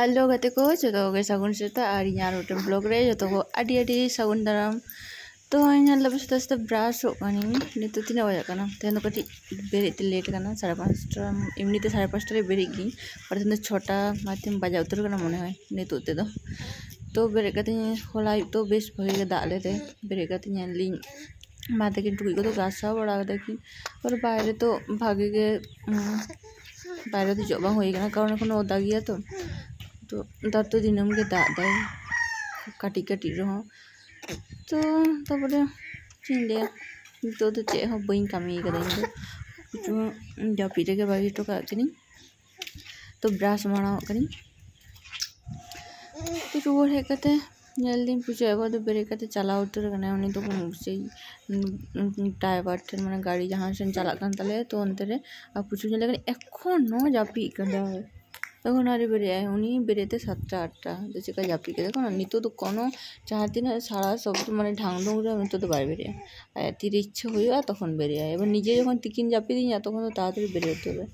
Hello गते को जो गे सगुन सेता और यार उठे ब्लॉग रे जो को आडी सगुन दाराम तो इन लबे सेता सेता ब्राश होकानी नितो तीना बजा काना तेन कटी बेरेते लेट काना 5:30 एमनीते 5:30 रे बेरे गी और तेन 6टा माथिम बजा उतर काना मने है नितो ते तो बेरे कते होला तो बेस भगे दाग ले बेरे कते ली माते किन टुकई को तो गासा बड़ा देखी और बाहर तो भागे के बाहर तो जब हो गया कारण एखोन ओदा गया तो दार तो दिनम के दाग दाय काटी काटी रहो तो तारपरे चिंदे तो चे हो बई कमी कदा तो जापी रे के बागी तो काकनी तो ब्राश मारा कनी तो रुवर हे कते नेल दिन पूछे एबा तो बेरे कते चला उतर कने उनी तो से ड्राइवर ठेन माने गाड़ी जहां से चला कान तले तो अंतरे आ पूछू ने लेकिन एखोनो जापी कदा तখন आरे बेरे आए उनी बेरेते 7टा 8टा तो चेका जापी के देखो नितो तो कोनो चाहती ना सारा सब माने ढांग डोंग रे नितो तो बाय बेरे आए तीर इच्छा हुआ तখন बेरे आए एबा निजे যখন तिकिन जापी दिया तখন तो ताड़ाताड़ी बेरे होते হবে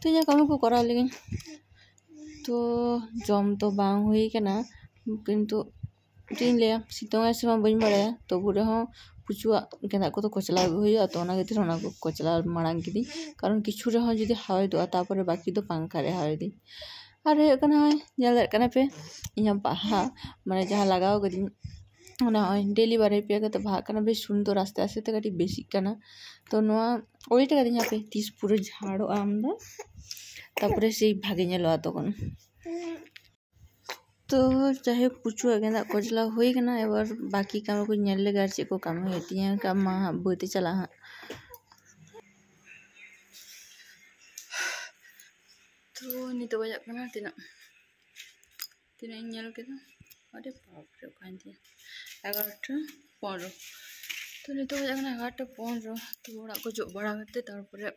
तो या काम को करा लेकिन तो जम तो बांग हुई केना किंतु तीन ले सितों ऐसे मैं बन बड़े तो पूरे हाँ पुचुआ गेंदा को तो कोचला हुआ तो ना कहते ना कोचला मांग की कारण किचु रे हाँ जुदी हावे दो तापर बाकी तो पंखा रे हावे दी अरे कना जल कना पे यहाँ बाहा माने जहाँ लगाओ गदी ना डेली बारे पे तो बाहा कना बेस सुंदर आस्ते आस्ते तो कटी बेसी कना तो नोआ ओई टा यहाँ पे 30 पूरे झाड़ो आमदा तापरे से भागे नेलोआ तखन तो चाहे पुचू गेंदा कोचला हुई कना एबार बाकी काम को नेल ले गार चे को काम हेती है काम मा बोते चला हां तो नी तो बजा कना तिना नेल के अरे बाप रे कांती 11:15 तो नी तो बजा कना 11:15 तो ओड़ा को जो बड़ा करते तारपरे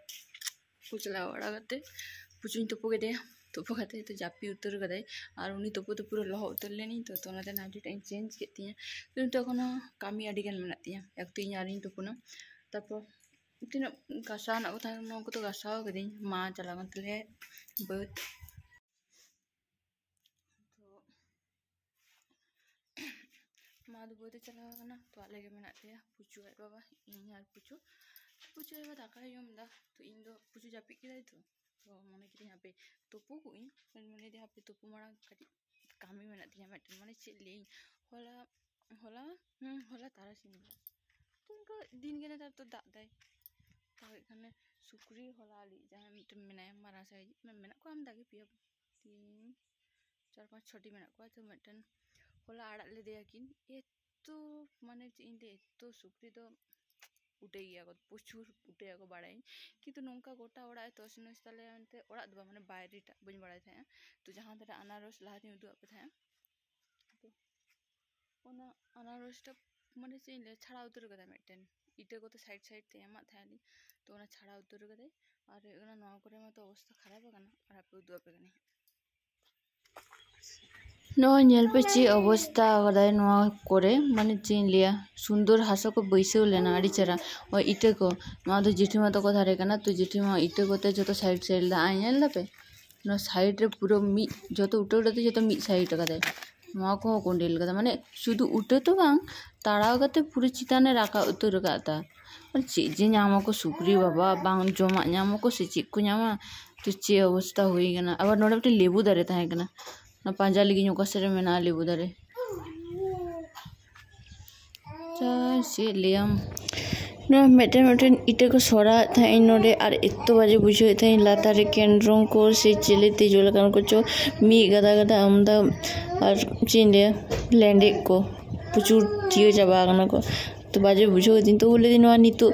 कोचला बड़ा करते पुचू तोपो के दे तोपो खाते तो जापी उतर गए और उन्हीं तोपो तो पूरा लह उतर लेनी तो नाइटी टाइम चेंज करती हैं तो तखन कमी आडिगान मेनाती हैं एक तो इन तोपना तारपर तीन गासा को तो गासा कदी माँ चला तले बद तो माँ तो बदे चला तो आले के मेनाते पुचू है बाबा इन पुचू पुचू है दाका जम दा तो इन दो पुचू जापी के तो मन की यहाँ पे तोपो को मैंने यहाँ पे तोपो मारा कटी कामी में मिट्टन माने चेली होला होला होला तारा सिंह तो उनका दिन के ना तो दाग दाय तो एखाने सुक्री होला ली जहाँ मिट्टन मेना मारा साइज मैं मेना को आम दागे पिया 3 4 5 6टी मेना को तो मिट्टन होला आड़ा ले दिया किन ये तो माने इनते तो सुक्री तो उठे गया को प्रचुर उठे को बाड़ाई किंतु नौका गोटा ओड़ा तो तले ओड़ा दो माने बायरे बन बड़ा था तो जहाँ तक अनारस लहाती उदू पे था तो अनारस माने चेले छाड़ा उतर कदा मिट्टन इटे को तो साइड साइड ते एमा थाली तो छाड़ा उतर कदा और नवा करे मा तो अवस्था खराब है और आप उदू पे कने नो नेल पे ची अवस्था गदाय नवा करे माने चीन लिया सुंदर हासा को बैसे लेना आड़ी चरा और इटे को नवा तो जेठीमा तो को धारे कना तो जेठीमा इटे कोते जो तो साइड साइड दा आयल पे न साइड रे पूरा मी जो तो उटे उटे जो तो मी साइड कदाय नवा को कोंडेल कदा माने शुद्ध उटे तो बांग ताड़ा कते पूरे चिताने राका उतर काता और चे नामा को सुक्री बाबा बांग जमा नामा को से चे को नामा तो चे अवस्था हुई गना अब नोडे लेबू दारे ताहे कना ना पांजा लगी नुका सरे में ना लेबू दारे चार से लियम ना मेटन इटे को सोरा था इनोडे और इत्तो बाजे बुझो था इन लातारे केंद्रों को से चले तेजोला कान को चो मी गदा गदा आमदा और चिंदे लैंडे को प्रचुर चियो जाबागना को तो बाजे बुझो दिन तो बोले दिन नी तो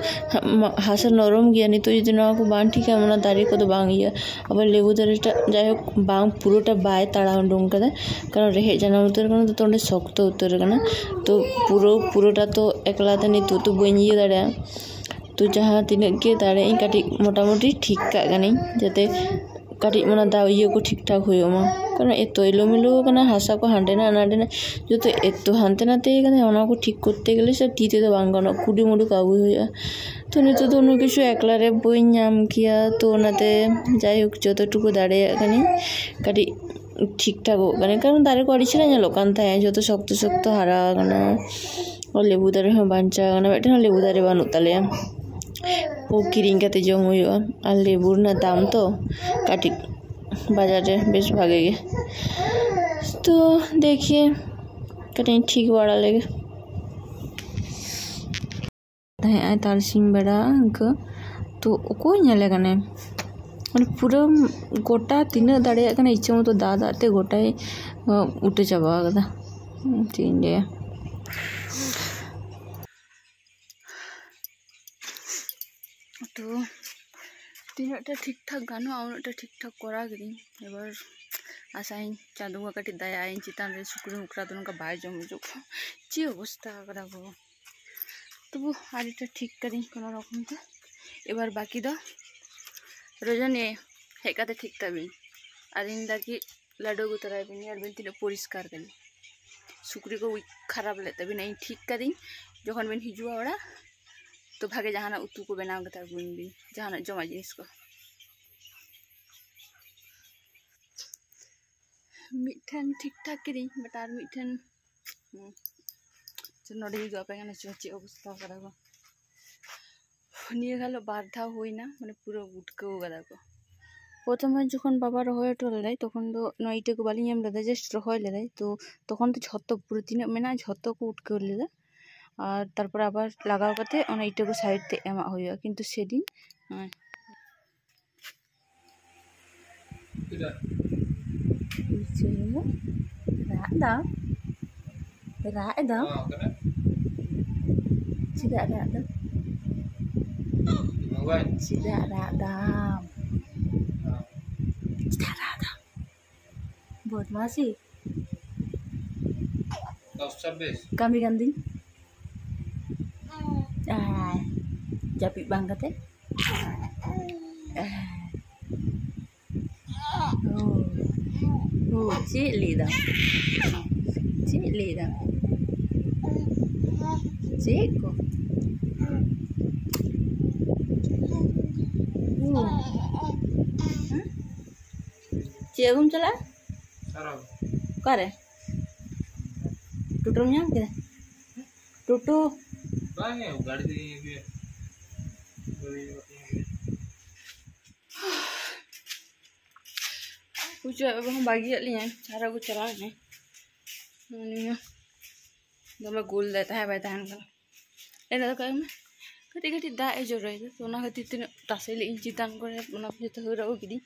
हासा नरम गया नी तो जो को बांग ठीक है मना दारे को तो बांग गया अब लेबू दारेटा जाय बांग पुरोटा बाय ताड़ा उडुंग कदा कारण रेहे जाना उतर कना तो तोंडे शक्त उतर कना तो पुरोटा तो एकला नी तो बइन ये दाड़ा तो जहाँ तीन के दाड़े काटी मोटामुटी ठीक का गनी जाते काटी मना दा ये को ठीक ठाक हुई मा कारण एतो एलोमेलो कना हासा को हांडे ना नाडे ना जो तो एतो हांते ना ते कना ओना को ठीक करते गेले से टीते तो बांग गनो कुडी मुडू काबू हुआ तो नितो तो नो किछु एकला रे बोई नाम किया तो ओनाते जाय होक जतटुकु दाड़े कानी काटी ठीक ठाक हो गए कारण दारे को आड़ी छेड़ा ñeloक kan tahe joto shokto shokto hara kana और लेबू दारे हं बांचा kana मिदटेन लेबू दारे बानुग तालेया ओ किरिंग काते जम हुयुआ और लेबुर ना दाम तो काटी बाजार रे बेश भागे गे तो देखिए कहीं ठीक बड़ा लगे ताहे तारसिंग बेड़ा इनका तो ओको ñele kane মানে পুরো গোটা তিনে দাঁড়িয়ে এখানে ইচ্ছে মতো দাঁড়াতে গোটাই উঠে যাওয়া কথা তিনটে তো তিনটা ঠিকঠাক গানো আউনটা ঠিকঠাক করা গেলি এবার আসাইন চাঁদুয়া কাটি দায় আইন চিতান রে শুক্র মুখরা তো নকা বাই জম যোগ যে অবস্থা করা গো তবু আর এটা ঠিক করি কোনো রকম তো এবার বাকি দাও रोजने हेकाते ठीक तबिन और इन लगी लाडो गुतरा बिन यार बिन तीन परिष्कार करी सुक्री को खराब ले तबिन इन ठीक करी जखन बिन हिजुआ ओड़ा तो भागे जहाना उतु को बनाव कता गुइन बिन जहाना जमा जिनिस को मिठन ठीक ठाक करी बटार मिठन नोडे हिजुआ पे गाना चोची अवस्था करा निये गल बार धा होइना माने पुरो उठकेও गदा को प्रथम जखन बाबा रहय टोलाय तखन तो नइटे को बाली एम लेदा जस्ट रहय लेदाय तो तखन तो झत्तो पुरो तिना मेना झत्तो को उठकेও लेदा और तारपर आबार लागाव काते ओना इटे को साइड ते एमा होइया किन्तु सेदिन Rada tidak ada buat masih kami ganti japi banget ya cili dah ciko Cium cala? Kare? Tutu nyam ke? Tutu? Bange, gadi di ini. Kucu अब हम बागी लिए हैं सारा कुछ चला है नहीं तो मैं गोल देता है बैठा है ना ये तो कहीं कटी कटी दाए जो रहे थे तो ना कटी तीन तासेली इंचितान को ना फिर तो हो रहा हो किदी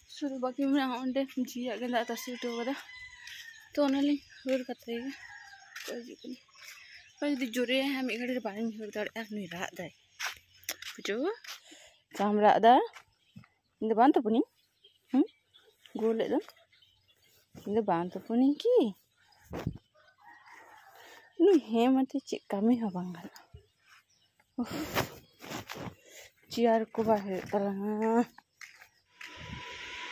शुरू बाकी मैं आंटे जी आगे दाता सीट होगा तो ना ले होर करते हैं कोई जीवन पर यदि जोरे हैं हम इकड़े पानी में होता है नहीं रात दाए कुछ काम रात दा इंदे बांध तो पुनी गोल एकदम इंदे बांध तो पुनी की नहीं है मत चेक कमी हो बांगला चियार को बाहर तलांगा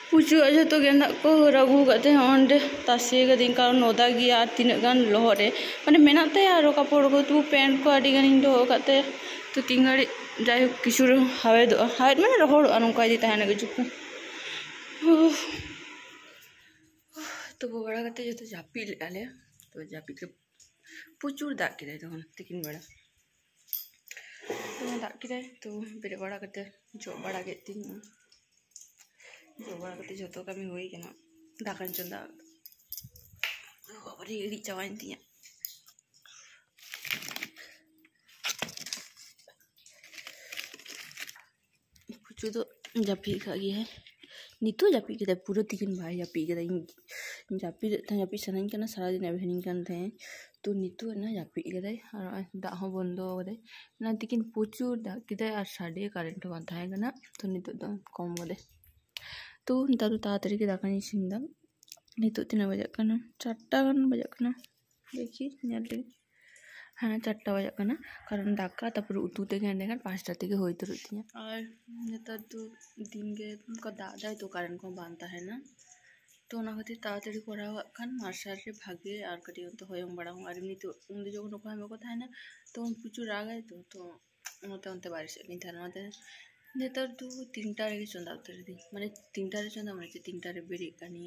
पुचू अजे तो गेंदा को रगू करते हैं अंडे तासे का दिन का नोदा गया तीन गान लोहरे मैंने मेहनत है यार कपड़ को तू पैंट को आड़ी गानी दो करते तो तीन गाड़ी जाए किशोर हवे दो हवे मैंने रोहड़ अनुका दी तहने के चुप तो वो बड़ा करते जो तो जापी ले आले तो जापी के पुचूर दाग के तो तिकिन बड़ा तो मैं दाग के तो बेरे बड़ा करते जो बड़ा के तीन जो बड़ा करते जो तो कमी हुई के ना दाकन चंदा बड़ी इड़ी चवाइन तिया पुचू तो जापी खा गया है नितो जापी के पूरा तिकिन भाई जापी के जापी सनाइन के ना सारा दिन एवनिंग kan थे तो नितो ना जापी के और दा हो बंदो के ना तिकिन पुचू दा के और साडे कारेंट बान था ना तो नितो तो कम गदे तो दादू तातरी के दाकानी सिंदा नितो तीन बजे कना 4टा गान बजे कना देखी नेले हाँ 4टा बजे कना कारण दाका तापर उतु ते के एंडे 5टा থেকে হইতে রতিया और नेता तो दिन के का दादा तो कारण को बांधता है ना तो ना खातिर तातरी करा खान मार्शल रे भागे और कटी तो होयम बड़ा हूं और नहीं तो उन जो को हमें को था ना तो प्रचुर राग है तो उनते उनते बारिश नहीं था ना नेतार तो 3टा रे चंदा उतर दी माने 3टा रे चंदा माने 3टा रे बेरे कानी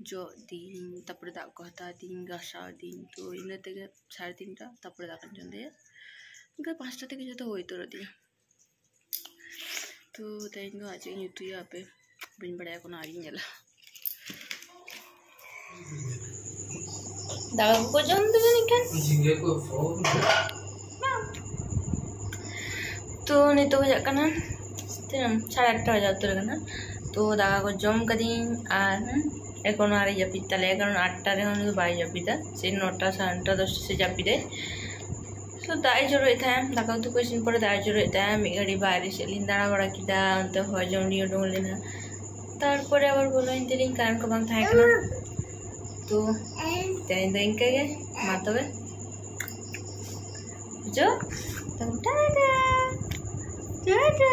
जो दिन तापरे दा को हता दिन गासा दिन तो इने तेगे 3:30टा तापरे दा कान चंदे इनका 5टा तेगे जो तो होई तो रदी तो तेंगो आज यूट्यूब या पे बिन बड़ा को नारी नेला दागा को जम दे निकन जिंगे को फोन तो ने तो बजा कना 8:30 बजा उतर कना तो दागा को जम कदीन आर এখন আর জাপিদ তাহলে কারণ 8টা রে হন বাই জাপিদা সেই 9টা 9:30 10 से জাপি দে तो दाई जरूरत है दाका तो क्वेश्चन पर दाई जरूरत है मी गाड़ी बाहर से लिन दाड़ा बड़ा किदा अंत हो जौनी उडों लेना तारपरे আবার বলো ইনতেলিং কারণ को बांग थाय कना तो तेन दिन के मातवे जो टाटा टाटा